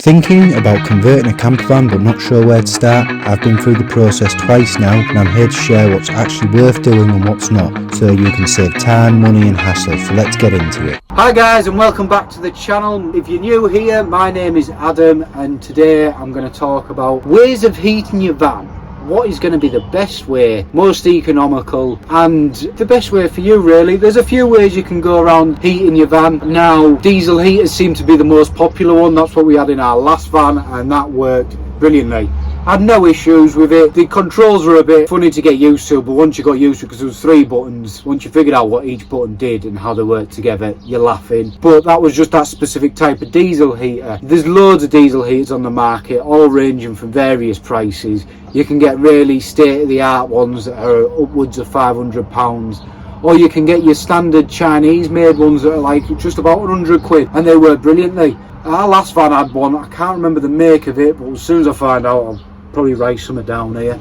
Thinking about converting a camper van but not sure where to start? I've been through the process twice now and I'm here to share what's actually worth doing and what's not, so you can save time, money and hassle. So let's get into it. Hi guys, and welcome back to the channel. If you're new here, my name is Adam and today I'm going to talk about ways of heating your van. What is going to be the best way, most economical, and the best way for you really. There's a few ways you can go around heating your van. Now, diesel heaters seem to be the most popular one. That's what we had in our last van and that worked brilliantly. I had no issues with it. The controls were a bit funny to get used to, but once you got used to it, because there was 3 buttons, once you figured out what each button did and how they worked together, you're laughing. But that was just that specific type of diesel heater. There's loads of diesel heaters on the market, all ranging from various prices. You can get really state-of-the-art ones that are upwards of £500, or you can get your standard Chinese made ones that are like just about 100 quid, and they work brilliantly. Our last van had one, I can't remember the make of it, but as soon as I find out I'll probably write something down here.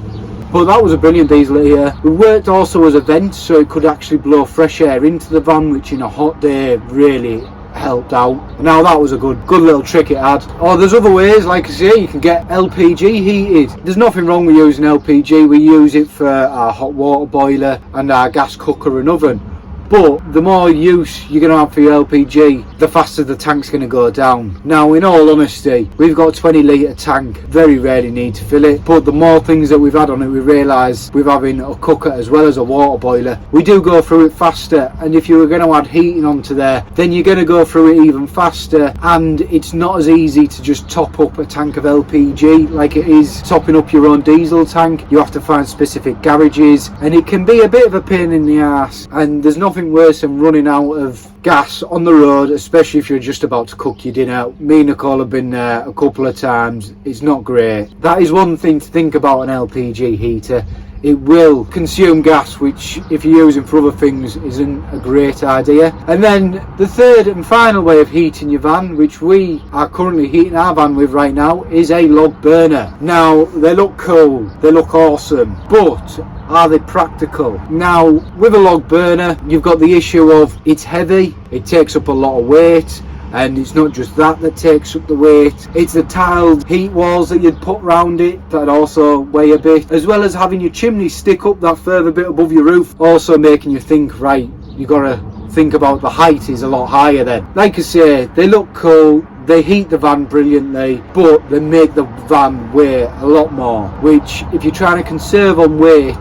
But that was a brilliant diesel heater. It worked also as a vent, so it could actually blow fresh air into the van, which in a hot day really helped out. Now that was a good little trick it had. Or there's other ways, like I say, you can get LPG heated. There's nothing wrong with using LPG. We use it for our hot water boiler and our gas cooker and oven. But the more use you're going to have for your LPG, the faster the tank's going to go down. Now, in all honesty, we've got a 20 litre tank, very rarely need to fill it. But the more things that we've had on it, we realise with having a cooker as well as a water boiler, we do go through it faster. And if you were going to add heating onto there, then you're going to go through it even faster. And it's not as easy to just top up a tank of LPG like it is topping up your own diesel tank. You have to find specific garages, and it can be a bit of a pain in the arse. And there's nothing worse than running out of gas on the road, especially if you're just about to cook your dinner. Me and Nicole have been there a couple of times. It's not great. That is one thing to think about an LPG heater. It will consume gas, which if you're using for other things isn't a great idea. And then the third and final way of heating your van, which we are currently heating our van with right now, is a log burner. Now, they look cool, they look awesome, but are they practical? Now, with a log burner, you've got the issue of it's heavy, it takes up a lot of weight. And it's not just that takes up the weight, it's the tiled heat walls that you'd put round it that also weigh a bit, as well as having your chimney stick up that further bit above your roof, also making you think, right, you gotta think about the height is a lot higher then. Like I say, they look cool, they heat the van brilliantly, but they make the van weigh a lot more, which if you're trying to conserve on weight,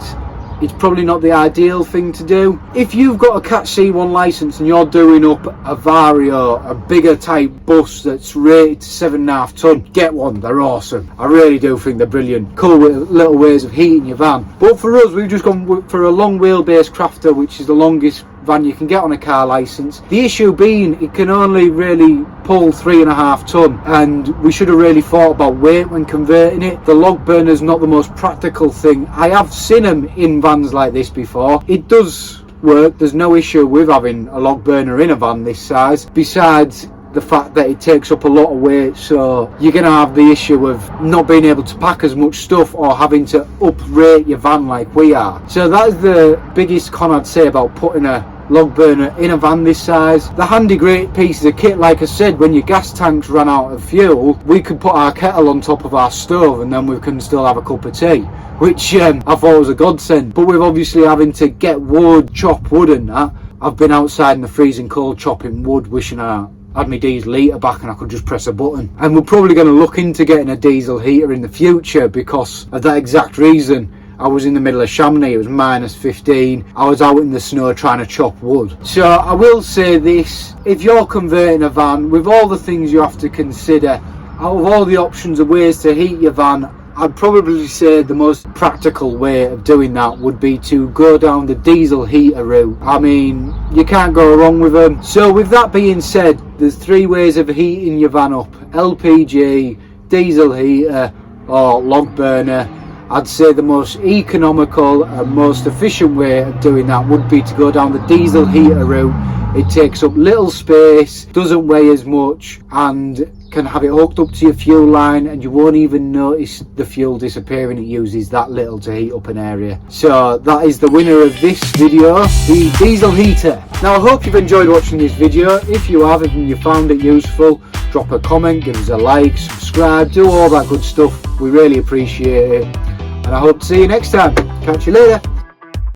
it's probably not the ideal thing to do. If you've got a Cat C1 licence and you're doing up a Vario, a bigger type bus that's rated to 7.5 tonne, get one, they're awesome. I really do think they're brilliant. Cool with little ways of heating your van. But for us, we've just gone for a long wheelbase crafter, which is the longest van you can get on a car licence. The issue being it can only really pull 3.5 tonne, and we should have really thought about weight when converting it. The log burner is not the most practical thing. I have seen them in vans like this before. It does work, there's no issue with having a log burner in a van this size, besides the fact that it takes up a lot of weight, so you're going to have the issue of not being able to pack as much stuff or having to uprate your van like we are. So that is the biggest con I'd say about putting a log burner in a van this size. The handy great pieces of kit, like I said, when your gas tanks ran out of fuel, we could put our kettle on top of our stove and then we can still have a cup of tea, which I thought was a godsend. But with obviously having to get wood, chop wood and that, I've been outside in the freezing cold chopping wood, wishing I had my diesel heater back and I could just press a button. And we're probably going to look into getting a diesel heater in the future because of that exact reason. I was in the middle of Chamonix, it was -15, I was out in the snow trying to chop wood. So I will say this, if you're converting a van, with all the things you have to consider, out of all the options of ways to heat your van, I'd probably say the most practical way of doing that would be to go down the diesel heater route. I mean, you can't go wrong with them. So with that being said, there's 3 ways of heating your van up: LPG, diesel heater or log burner. I'd say the most economical and most efficient way of doing that would be to go down the diesel heater route. It takes up little space, doesn't weigh as much, and can have it hooked up to your fuel line and you won't even notice the fuel disappearing. It uses that little to heat up an area. So that is the winner of this video, the diesel heater. Now I hope you've enjoyed watching this video. If you have and you found it useful, drop a comment, give us a like, subscribe, do all that good stuff. We really appreciate it, and I hope to see you next time. Catch you later.